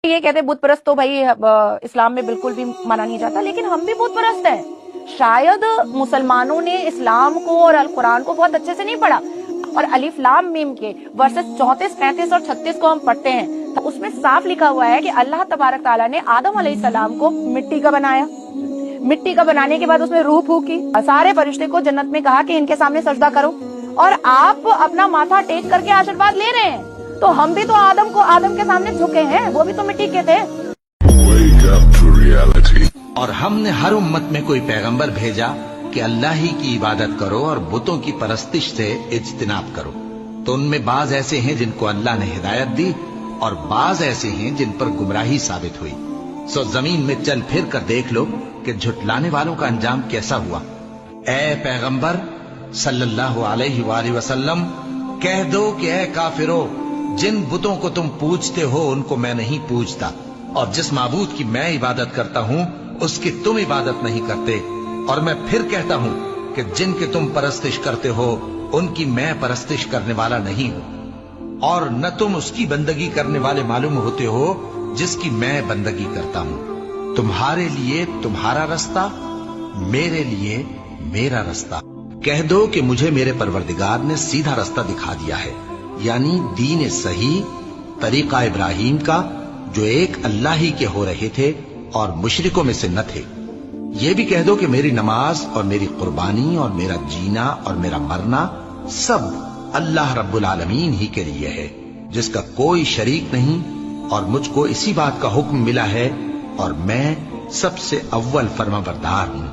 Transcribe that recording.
یہ کہتے بت پرست تو بھائی اسلام میں بالکل بھی مانا نہیں جاتا، لیکن ہم بھی بت پرست ہیں. شاید مسلمانوں نے اسلام کو اور القرآن کو بہت اچھے سے نہیں پڑھا. اور الف لام میم کے ورسز 34، 35 اور 36 کو ہم پڑھتے ہیں، اس میں صاف لکھا ہوا ہے کہ اللہ تبارک تعالیٰ نے آدم علیہ السلام کو مٹی کا بنایا. مٹی کا بنانے کے بعد اس میں روح پھونکی، سارے فرشتے کو جنت میں کہا کہ ان کے سامنے سجدہ کرو، اور آپ اپنا ماتھا ٹیک کر کے آشیرواد لے رہے ہیں. تو ہم بھی تو آدم کے سامنے جھکے ہیں، وہ بھی تو مٹی کے تھے. اور ہم نے ہر امت میں کوئی پیغمبر بھیجا کہ اللہ ہی کی عبادت کرو اور بتوں کی پرستش سے اجتناب کرو. تو ان میں بعض ایسے ہیں جن کو اللہ نے ہدایت دی، اور بعض ایسے ہیں جن پر گمراہی ثابت ہوئی. سو زمین میں چل پھر کر دیکھ لو کہ جھٹلانے والوں کا انجام کیسا ہوا. اے پیغمبر صلی اللہ علیہ وآلہ وسلم، کہہ دو کہ اے کافرو، جن بتوں کو تم پوجتے ہو ان کو میں نہیں پوجتا، اور جس معبود کی میں عبادت کرتا ہوں اس کی تم عبادت نہیں کرتے. اور میں پھر کہتا ہوں کہ جن کی تم پرستش کرتے ہو ان کی میں پرستش کرنے والا نہیں ہوں، اور نہ تم اس کی بندگی کرنے والے معلوم ہوتے ہو جس کی میں بندگی کرتا ہوں. تمہارے لیے تمہارا رستہ، میرے لیے میرا رستہ. کہہ دو کہ مجھے میرے پروردگار نے سیدھا رستہ دکھا دیا ہے، یعنی دین صحیح، طریقہ ابراہیم کا، جو ایک اللہ ہی کے ہو رہے تھے اور مشرکوں میں سے نہ تھے. یہ بھی کہہ دو کہ میری نماز اور میری قربانی اور میرا جینا اور میرا مرنا سب اللہ رب العالمین ہی کے لیے ہے، جس کا کوئی شریک نہیں، اور مجھ کو اسی بات کا حکم ملا ہے، اور میں سب سے اول فرما بردار ہوں.